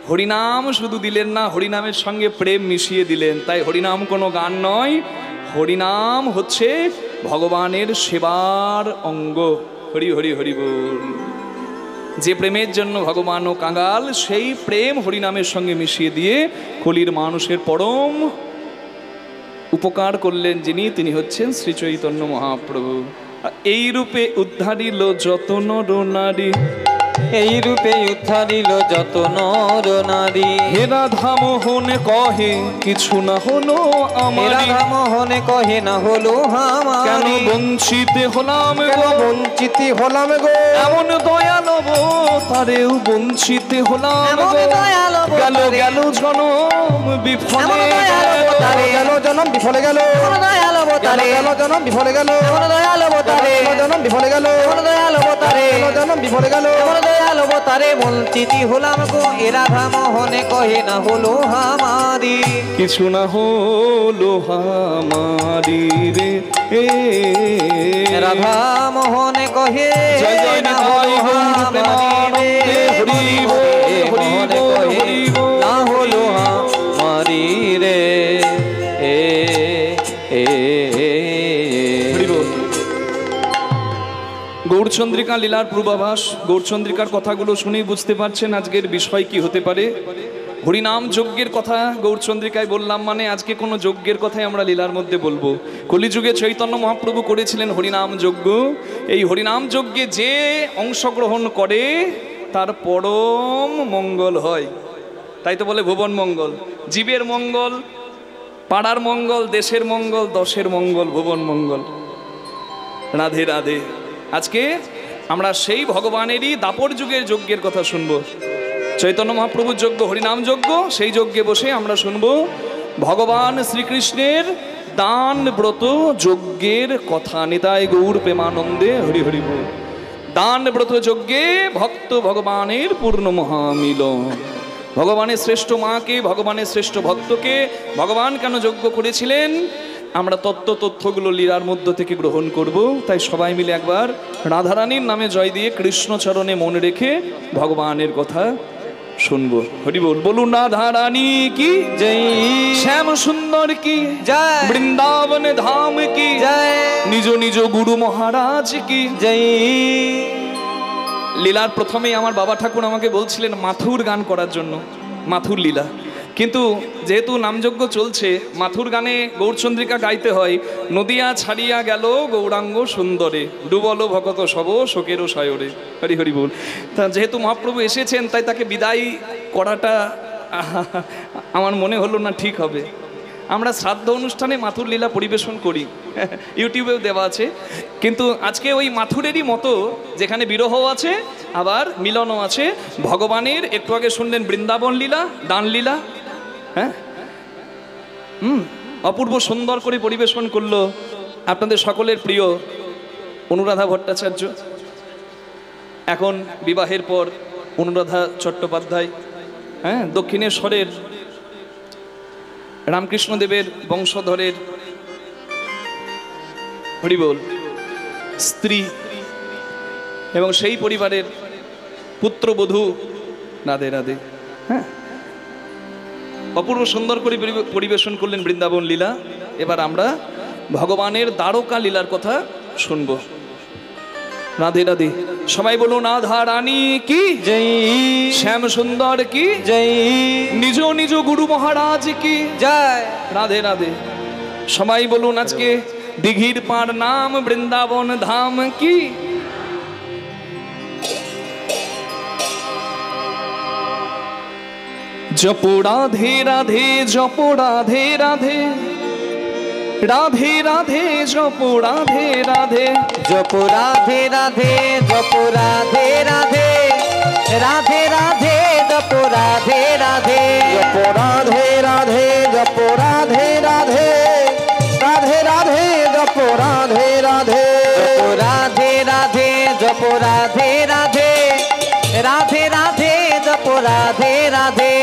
হরিনাম শুধু দিলেন না, হরিনামের সঙ্গে প্রেম মিশিয়ে দিলেন। তাই হরিনাম কোনো গান নয়, হরিনাম হচ্ছে ভগবানের সেবার অঙ্গ। হরি হরি হরি বল। যে প্রেমের জন্য ভগবান ও কাঙাল, সেই প্রেম হরিনামের সঙ্গে মিশিয়ে দিয়ে কলির মানুষের পরম উপকার করলেন যিনি, তিনি হচ্ছেন শ্রী চৈতন্য মহাপ্রভু। এই রূপে উদ্ধারিল যত নর নারী, এই রূপে উদ্ধারিল যত নর নারী। হে রাধা মোহন কহে কিছু না হলো আমার, রাধা মোহন কহে না হলো আমার। কেন বঞ্চিত হলাম কেন গো, বঞ্চিত হলাম গো। এমন দয়াল তারেও বঞ্চিত হলাম এমন গো। দয়াল গেল গেল জনম বিফলে, গেল জনম বিফলে গেল। দয়াল অবতারে গেল জনম বিফলে গেল। দয়াল অবতারে জনম বিফলে গেল। দয়াল অবতারে জনম বিফলে গেল। দয়াল অবতারে বঞ্চিত হলাম গো। এ রাধা মোহনে কহে না হলো আমারি, কিছু না হলো আমারি রে। রাধা মোহনে কহে জয় জয় না নিতাই হলো গৌর আমারি রে। প্রেমানন্দে, হরি বল, হরি মোহনে বল, কহে হরি বল। না হলো আমারি রে। হরি বল। গৌরচন্দ্রিকা লীলার পূর্বাভাস, গৌরচন্দ্রিকার কথাগুলো শুনেই বুঝতে পারছেন আজকের বিষয় কি হতে পারে। হরিনাম যজ্ঞের কথা গৌরচন্দ্রিকায় বললাম, মানে আজকে কোনো যজ্ঞের কথাই আমরা লীলার মধ্যে বলবো। কলিযুগে চৈতন্য মহাপ্রভু করেছিলেন হরিনাম যজ্ঞ। এই হরিনাম যজ্ঞে যে অংশগ্রহণ করে তার পরম মঙ্গল হয়। তাই তো বলে ভুবন মঙ্গল, জীবের মঙ্গল। পাড়ার মঙ্গল, দেশের মঙ্গল, দশের মঙ্গল, ভুবন মঙ্গল। রাধে রাধে। আজকে আমরা সেই ভগবানেরই দাপর যুগের যজ্ঞের কথা শুনবো। চৈতন্য মহাপ্রভুর যজ্ঞ, হরিনাম যজ্ঞ, সেই যজ্ঞে বসে আমরা শুনবো ভগবান শ্রীকৃষ্ণের দান ব্রত যজ্ঞের কথা। নিতাই গৌর প্রেমানন্দে হরি হরি বল। দান ব্রত যজ্ঞে ভক্ত ভগবানের পূর্ণ মহামিলন। ভগবানের শ্রেষ্ঠ মাকে, ভগবানের শ্রেষ্ঠ ভক্তকে ভগবান কেন যজ্ঞ করেছিলেন, আমরা তথ্যগুলো লীলার মধ্য থেকে গ্রহণ করব। তাই সবাই মিলে একবার রাধারানীর নামে জয় দিয়ে কৃষ্ণচরণে মনে রেখে ভগবানের কথা শুনবো। হরি বল। বলুন রাধারানী কি জয়, শ্যাম সুন্দর কি জয়, বৃন্দাবন ধাম কি জয়, নিজ নিজ গুরু মহারাজ কি জয়। লীলার প্রথমেই আমার বাবা ঠাকুর আমাকে বলছিলেন মাথুর গান করার জন্য, মাথুর লীলা। কিন্তু যেহেতু নামযজ্ঞ চলছে, মাথুর গানে গৌরচন্দ্রিকা গাইতে হয়। নদিয়া ছাড়িয়া গেল গৌরাঙ্গ সুন্দরে, ডুবল ভকত সব শোকেরও সায়রে। হরি হরি বল। তা যেহেতু মহাপ্রভু এসেছেন, তাই তাকে বিদায় করাটা আমার মনে হলো না ঠিক হবে। আমরা শ্রাদ্ধ অনুষ্ঠানে মাথুর লীলা পরিবেশন করি, ইউটিউবেও দেওয়া আছে। কিন্তু আজকে ওই মাথুরেরই মতো, যেখানে বিরহ আছে আবার মিলনও আছে। ভগবানের একটু আগে শুনলেন বৃন্দাবন লীলা, দান লীলা, হ্যাঁ, অপূর্ব সুন্দর করে পরিবেশন করলো আপনাদের সকলের প্রিয় অনুরাধা ভট্টাচার্য। এখন বিবাহের পর অনুরাধা চট্টোপাধ্যায়, হ্যাঁ, দক্ষিণেশ্বরের রামকৃষ্ণদেবের বংশধরের হরিবোল স্ত্রী এবং সেই পরিবারের পুত্রবধূ। রাধে রাধে। হ্যাঁ, অপূর্ব সুন্দর করে পরিবেশন করলেন বৃন্দাবন লীলা। এবার আমরা ভগবানের দ্বারকা লীলার কথা শুনবো। রাধে রাধে। সবাই বলুন রাধা রানী কি জয়, শ্যাম সুন্দর কি জয়, নিজ নিজ গুরু মহারাজ কি জয়। রাধে রাধে। সবাই বলুন আজকে দিঘির পাড় নাম বৃন্দাবন ধাম কি। জপ রাধে রাধে, জপ রাধে রাধে, রাধে রাধে জপ রাধে রাধে, জপ রাধে রাধে, জপ রাধে রাধে, রাধে রাধে জপ রাধে রাধে, জপ রাধে রাধে, জপ রাধে রাধে, রাধে রাধে জপ রাধে রাধে, জপ রাধে রাধে, জপ রাধে রাধে, রাধে রাধে জপ রাধে রাধে।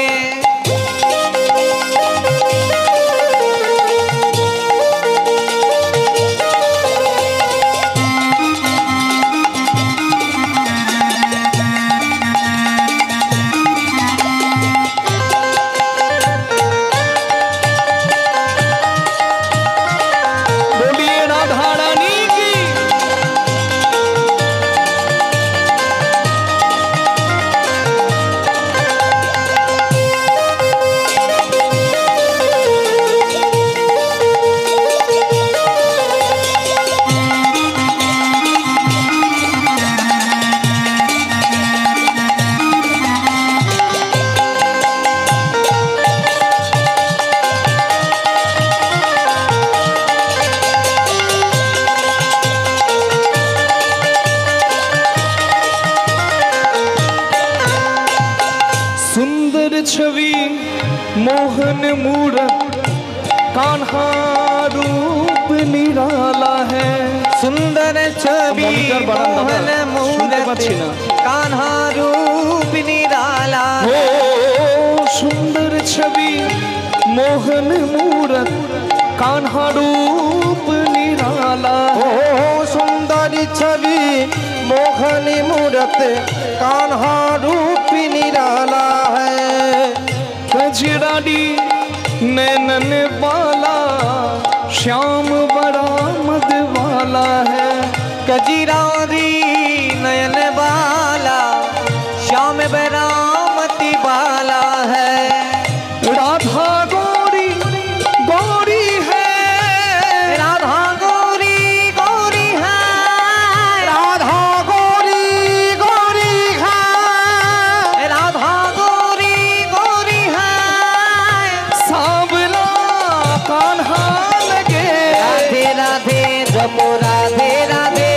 छवि मोहन मूरत कान्हा रूप निराला है। सुंदर छवि मोहन मूरत कान्हा रूप निराला हो। सुंदर छवि मोहन मूरत कान्हा रूप निराला हो। सुंदर छवि मोहन मूरत कान्हा रूप निराला है। गजरानी नैनन वाला श्याम बड़ा मद वाला है। गजरानी नयन वाला श्याम बड़ा मति वाला है। राधा गौरी गौरी है, राधा गौरी गौरी है, राधा गौरी गौरी है, राधा गौरी गौरी है। सांवला জপ রাধে রাধে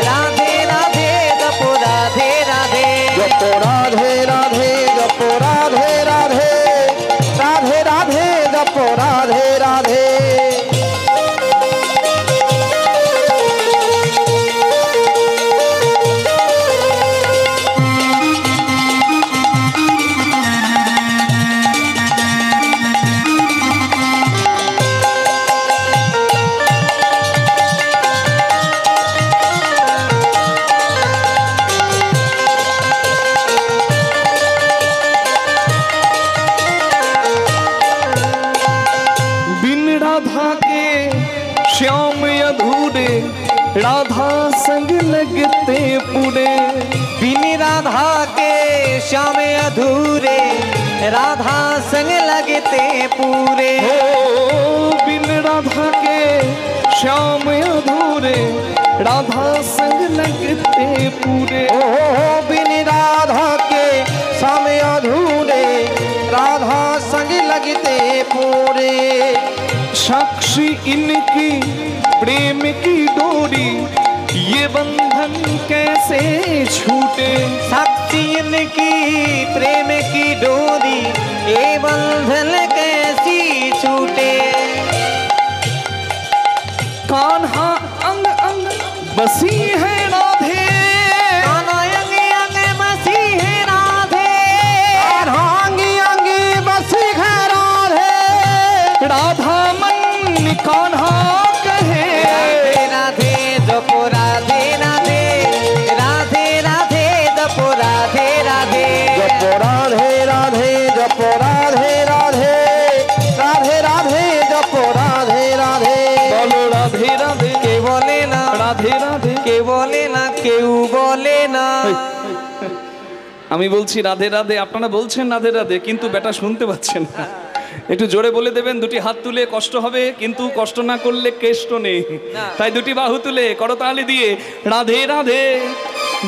রাধে রাধে জপ রাধে রাধে জপ রাধে রাধে জপ রাধে রাধে রাধে রাধে জপ রাধে রাধে श्याम अधूरे राधा संग लगते पूरे बिन राधा के श्याम अधूरे राधा संग लगते पूरे हो बिन राधा के श्याम अधूरे राधा संग लगते पूरे ओ बिन राधा के श्याम अधूरे राधा संग लगते पूरे साक्षी इनकी प्रेम की डोरी ये बंधन कैसे छूटे साक्षी इनकी प्रेम की डोरी ये बंधन कैसी छूटे कान्हा अंग अंग बसी है राधे कान्हा अंग अंग बसी है राधे कान्हा अंग अंग बसी है राधे राधा मन कान्हा कहे राधे जप राधे राधे राधे राधे जप राधे राधे जप राधे राधे जप राधे राधे राधे राधे जप राधे राधे बोलो राधे राधे কে বলে না রাধে রাধে কে বলে না কেউ বলে না আমি বলছি রাধে রাধে আপনারা বলছেন রাধে রাধে কিন্তু বেটা শুনতে পাচ্ছেন না একটু জোরে বলে দেবেন দুটি হাত তুলে কষ্ট হবে কিন্তু কষ্ট না করলে কেষ্ট নেই তাই দুটি বাহু তুলে করতালি দিয়ে রাধে রাধে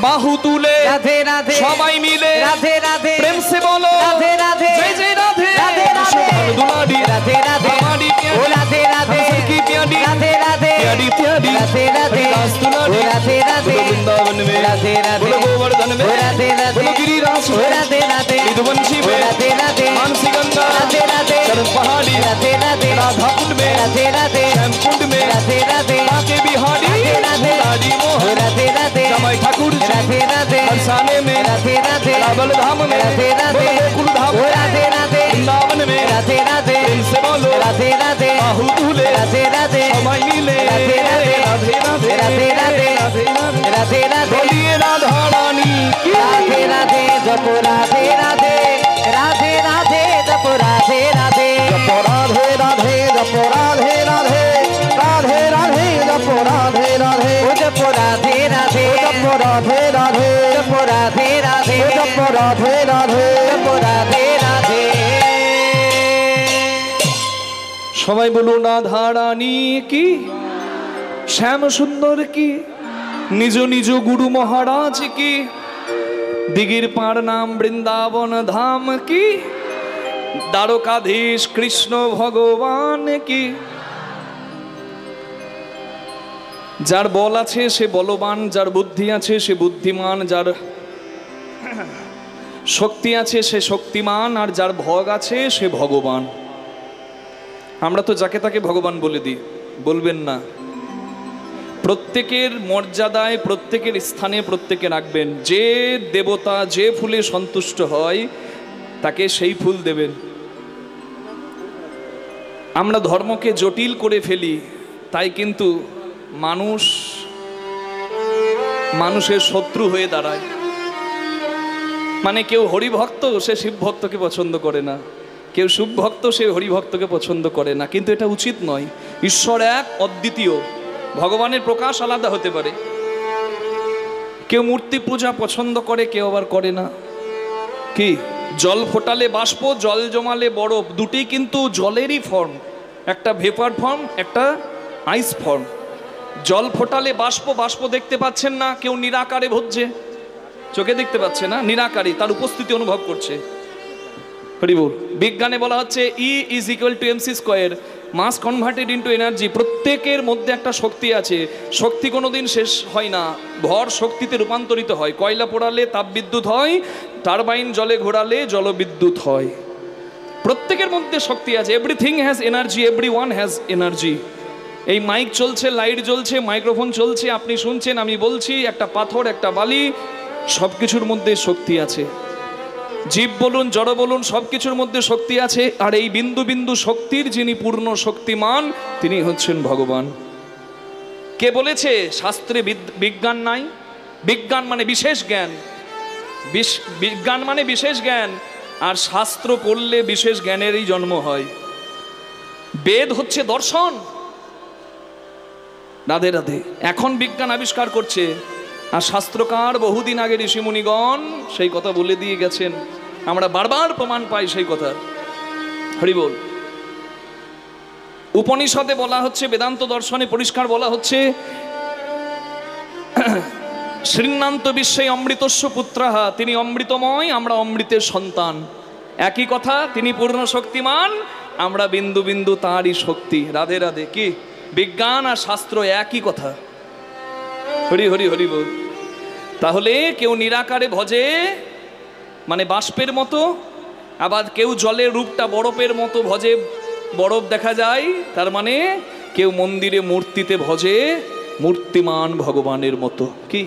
বাহু তুলে রাধে রাধে সবাই মিলে রাধে রাধে প্রেম সে বলো রাধে রাধে জয় জয় রাধে রাধে রাধে দুলারি রাধে রাধে हमारी ও प्यारी রাধে রাধে हंसर की प्यारी রাধे राधे प्यारी प्यारी राधे राधे हरिदास दुलारी ओ राधे राधे बोलो वृंदावन में राधे राधे बोलो गोवर्धन में ओ राधे राधे बोलो गिरिराज ओ में राधे राधे मृदुवंशी ओ में राधे राधे मानसी गंगा राधे राधे चरण पहाड़ी राधे राधे राधा कुंड में राधे राधे श्याम कुंड में राधे राधे बाके बिहारी राधे राधे रानी ओ मोहन राधे राधे जमाई ठाकुर जी राधे राधे बरसाने में राधे राधे रावल धाम में राधे राधे बोलो गोकुल धाम ओ में राधे राधे वृंदावन में राधे राधे प्रेम से बोलो राधे राधे बाहु तुले राधे राधे सबाई मिले राधे राधे राधे राधे राधे राधे राधे राधे राधे राधे बोलिए राधा रानी की राधे राधे जप राधे राधे राधे राधे जप राधे राधे जप राधे राधे जप राधे राधे राधे राधे जप राधे राधे ओ जप राधे राधे जप राधे राधे जप राधे राधे जप राधे राधे जप राधे राधे সবাই বলুন রাধা রানী কি শ্যাম সুন্দর কি নিজ নিজ গুরু মহারাজ কি দিগির পার নাম বৃন্দাবন ধাম কি দ্বারকাধীশ কৃষ্ণ ভগবান কি যার বল আছে সে বলবান যার বুদ্ধি আছে সে বুদ্ধিমান যার শক্তি আছে সে শক্তিমান আর যার ভোগ আছে সে ভগবান আমরা তো যাকে তাকে ভগবান বলে দিই বলবেন না প্রত্যেকের মর্যাদায় প্রত্যেকের স্থানে প্রত্যেকে রাখবেন যে দেবতা যে ফুলে সন্তুষ্ট হয় তাকে সেই ফুল দেবেন আমরা ধর্মকে জটিল করে ফেলি তাই কিন্তু মানুষের শত্রু হয়ে দাঁড়ায় মানে কেউ হরিভক্ত সে শিব ভক্তকে পছন্দ করে না কেউ শিব ভক্ত সে হরিভক্তকে পছন্দ করে না কিন্তু এটা উচিত নয় ঈশ্বর এক অদ্বিতীয় ভগবানের প্রকাশ আলাদা হতে পারে কেউ মূর্তি পূজা পছন্দ করে কেউ আবার করে না কি জল ফোটালে বাষ্প জল জমালে বরফ দুটি কিন্তু জলেরই ফর্ম একটা ভেপার ফর্ম একটা আইস ফর্ম জল ফোটালে বাষ্প বাষ্প দেখতে পাচ্ছেন না কেউ নিরাকারে ভজছে চোখে দেখতে পাচ্ছে না নিরাকারী তার উপস্থিতি অনুভব করছে হরি বল বিজ্ঞানে বলা হচ্ছে E = mc² মাস কনভার্টেড ইন্টু এনার্জি। প্রত্যেকের মধ্যে একটা শক্তি আছে, শক্তি কোনোদিন শেষ হয় না, ভর শক্তিতে রূপান্তরিত হয়। কয়লা পোড়ালে তাপবিদ্যুৎ হয়, টারবাইন জলে ঘোরালে জলবিদ্যুৎ হয়। প্রত্যেকের মধ্যে শক্তি আছে। Everything has energy, every one has energy. এই মাইক চলছে, লাইট জ্বলছে, মাইক্রোফোন চলছে, আপনি শুনছেন, আমি বলছি, একটা পাথর, একটা বালি, সব কিছুর মধ্যে শক্তি আছে। জীব বলুন, জড় বলুন, সব কিছুর মধ্যে শক্তি আছে। আর এই বিন্দু বিন্দু শক্তির যিনি পূর্ণ শক্তিমান, তিনি হচ্ছেন ভগবান। কে বলেছে শাস্ত্রে বিজ্ঞান নাই? বিজ্ঞান মানে বিশেষ জ্ঞান, বিজ্ঞান মানে বিশেষ জ্ঞান। আর শাস্ত্র পড়লে বিশেষ জ্ঞানেরই জন্ম হয়। বেদ হচ্ছে দর্শন। রাধে রাধে। এখন বিজ্ঞান আবিষ্কার করছে, আর শাস্ত্রকার বহুদিন আগে ঋষিমুনিগণ সেই কথা বলে দিয়ে গেছেন। আমরা বারবার প্রমাণ পাই সেই কথা। হরি বল। উপনিষদে বলা হচ্ছে, বেদান্ত দর্শনে পরিষ্কার বলা হচ্ছে, শ্রীনান্ত বিশ্বে অমৃতস্য পুত্রাহা, তিনি অমৃতময়, আমরা অমৃতের সন্তান। একই কথা, তিনি পূর্ণ শক্তিমান, আমরা বিন্দু বিন্দু তাঁরই শক্তি। রাধে রাধে। কি বিজ্ঞান আর শাস্ত্র একই কথা। হরি হরি হরি বল। তাহলে কেউ নিরাকারে ভজে, মানে বাষ্পের মতো, আবার কেউ জলের রূপটা বরফের মতো ভজে, বরফ দেখা যায়। তার মানে কেউ মন্দিরে মূর্তিতে ভজে, মূর্তিমান ভগবানের মতো। কি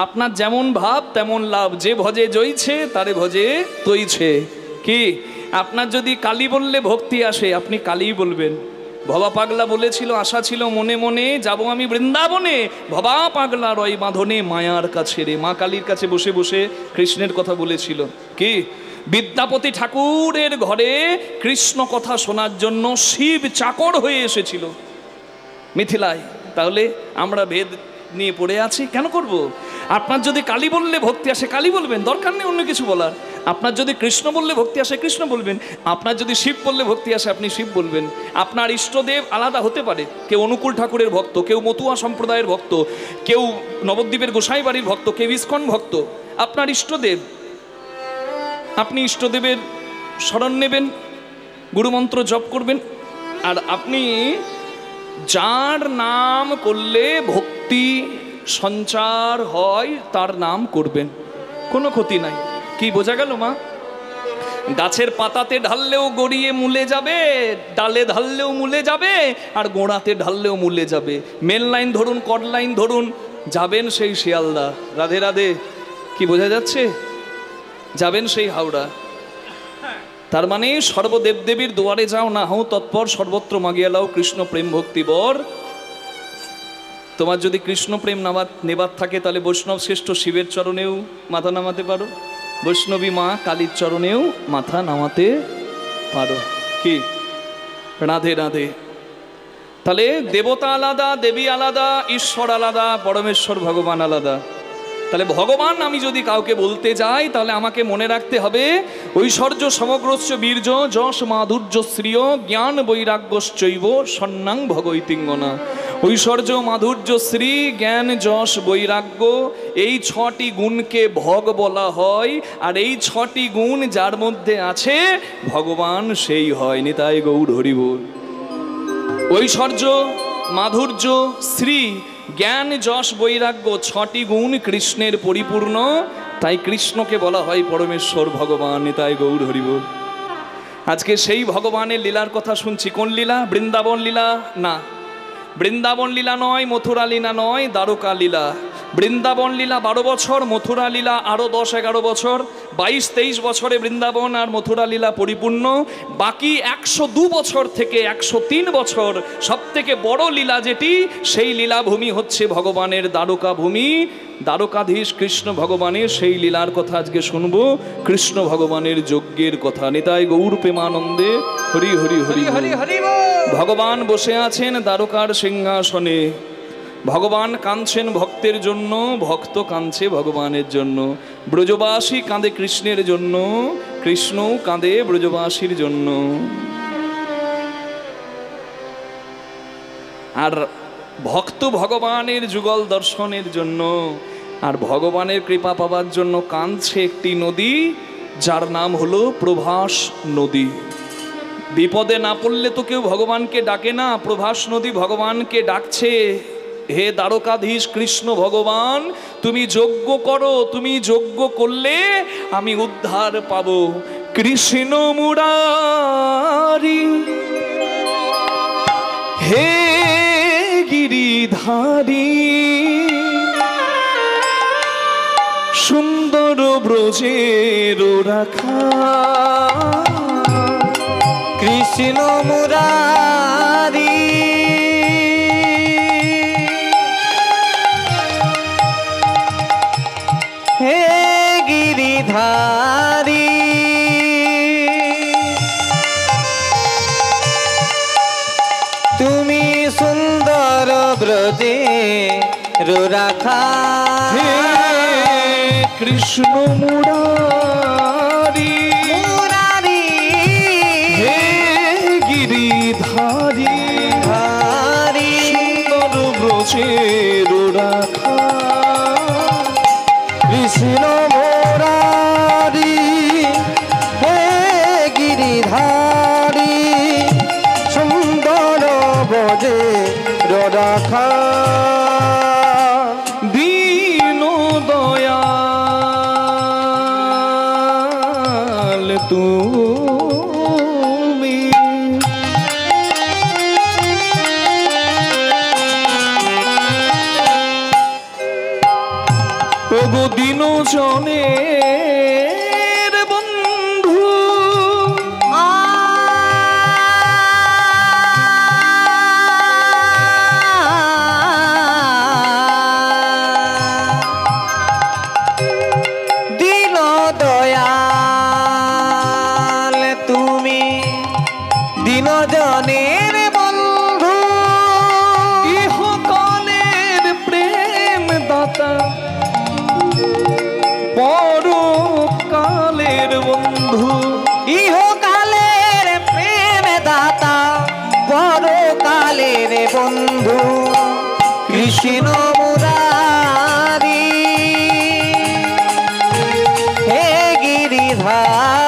আপনার যেমন ভাব তেমন লাভ, যে ভজে জইছে তারে ভজে তৈছে। কি আপনার যদি কালী বললে ভক্তি আসে, আপনি কালী বলবেন। ভবা পাগলা বলেছিল, আশা ছিল মনে মনে, যাব আমি বৃন্দাবনে, ভবা পাগলা রয় বাঁধনে মায়ার কাছে রে। মা কালীর কাছে বসে বসে কৃষ্ণের কথা বলেছিল। কি বিদ্যাপতি ঠাকুরের ঘরে কৃষ্ণ কথা শোনার জন্য শিব চাকর হয়ে এসেছিল মিথিলায়। তাহলে আমরা ভেদ নিয়ে পড়ে আছি কেন করব? আপনার যদি কালী বললে ভক্তি আসে, কালী বলবেন, দরকার নেই অন্য কিছু বলার। আপনার যদি কৃষ্ণ বললে ভক্তি আসে, কৃষ্ণ বলবেন। আপনার যদি শিব বললে ভক্তি আসে, আপনি শিব বলবেন। আপনার ইষ্টদেব আলাদা হতে পারে, কেউ অনুকূল ঠাকুরের ভক্ত, কেউ মতুয়া সম্প্রদায়ের ভক্ত, কেউ নবদ্বীপের গোসাই বাড়ির ভক্ত, কেউ ইস্কন ভক্ত। আপনার ইষ্টদেব, আপনি ইষ্টদেবের শরণ নেবেন, গুরুমন্ত্র জপ করবেন। আর আপনি যার নাম করলে ভক্তি সঞ্চার হয় তার নাম করবেন, কোনো ক্ষতি নাই। কি বোঝা গেল মা? গাছের পাতাতে ঢাললেও গড়িয়ে মূলে যাবে, ডালে ঢাললেও মূলে যাবে, আর গোড়াতে ঢাললেও মূলে যাবে। মেন লাইন ধরুন, কট লাইন ধরুন, যাবেন সেই শিয়ালদা। রাধে রাধে। কি বোঝা যাচ্ছে? যাবেন সেই হাওড়া। তার মানে সর্বদেব দেবীর দুয়ারে যাও, না হও তৎপর, সর্বত্র মাগিয়া লাও কৃষ্ণ প্রেম ভক্তি বর। তোমার যদি কৃষ্ণ প্রেম নেবার থাকে, তাহলে বৈষ্ণব শ্রেষ্ঠ শিবের চরণেও মাথা নামাতে পারো, বৈষ্ণবী মা কালীর চরণেও মাথা নামাতে পারো। কি রাধে রাধে। তাহলে দেবতা আলাদা, দেবী আলাদা, ঈশ্বর আলাদা, পরমেশ্বর ভগবান আলাদা। তাহলে ভগবান আমি যদি কাউকে বলতে যাই, তাহলে আমাকে মনে রাখতে হবে ঐশ্বর্য সমগ্রস্য বীর্য যশ মাধুর্য শ্রিয় জ্ঞান বৈরাগ্যশ্চৈব সন্ন্যাং ভগৈতিঙ্গনা। ঐশ্বর্য, মাধুর্য, শ্রী, জ্ঞান, যশ, বৈরাগ্য, এই ছটি গুণকে ভগ বলা হয়। আর এই ছটি গুণ যার মধ্যে আছে, ভগবান সেই হয়। নিতাই গৌর হরি বল। ঐশ্বর্য, মাধুর্য, শ্রী, জ্ঞান, যশ, বৈরাগ্য, ছটি গুণ কৃষ্ণের পরিপূর্ণ, তাই কৃষ্ণকে বলা হয় পরমেশ্বর ভগবান। নিতাই গৌর হরি বল। আজকে সেই ভগবানের লীলার কথা শুনছি। কোন লীলা? বৃন্দাবন লীলা না, বৃন্দাবন লীলা নয়, মথুরা লীলা নয়, দ্বারকা লীলা। বৃন্দাবন লীলা 12 বছর, মথুরা লীলা আরও 10-11 বছর, 22-23 বছরে বৃন্দাবন আর মথুরা লীলা পরিপূর্ণ। বাকি 102 বছর থেকে 103 বছর সব থেকে বড় লীলা যেটি, সেই লীলাভূমি হচ্ছে ভগবানের দ্বারকা ভূমি। দ্বারকাধীশ কৃষ্ণ ভগবানের সেই লীলার কথা আজকে শুনবো, কৃষ্ণ ভগবানের যজ্ঞের কথা। নিতাই গৌর প্রেমানন্দে হরি হরি হরি হরি হরি। ভগবান বসে আছেন দ্বারকার সিংহাসনে। ভগবান কাঁদছেন ভক্তের জন্য, ভক্ত কাঁদছে ভগবানের জন্য। ব্রজবাসী কাঁদে কৃষ্ণের জন্য, কৃষ্ণ কাঁদে ব্রজবাসীর জন্য। আর ভক্ত ভগবানের যুগল দর্শনের জন্য, আর ভগবানের কৃপা পাবার জন্য কাঁদছে একটি নদী, যার নাম হলো প্রভাস নদী। বিপদে না পড়লে তো কেউ ভগবানকে ডাকে না। প্রভাস নদী ভগবানকে ডাকছে, হে দ্বারকাধীশ কৃষ্ণ ভগবান, তুমি যজ্ঞ করো, তুমি যজ্ঞ করলে আমি উদ্ধার পাবো। কৃষ্ণ মুরারি হে গিরিধারী, সুন্দর ব্রজের রাখা। কৃষ্ণ মুরারি হে গিরিধারী, তুমি সুন্দর ব্রজে রাখা। হে কৃষ্ণ মুরারি মুরারি হে গিরিধারী, ধারী সুন্দর ব্রজের রাখা। কৃষ্ণ মুরারি হে গিরিধারী, সুন্দর ব্রজে রাখা। দীন দয়াল তুমি, ওগো দীন জনের বন্ধু, দীন দয়াল তুমি, দীন জনের বন্ধু, ইহকালের প্রেম দাতা, পরকালের বন্ধু। ইহকালের প্রেম দাতা, পরকালের বন্ধু। কৃষ্ণ মুরারি হে গিরিধারী,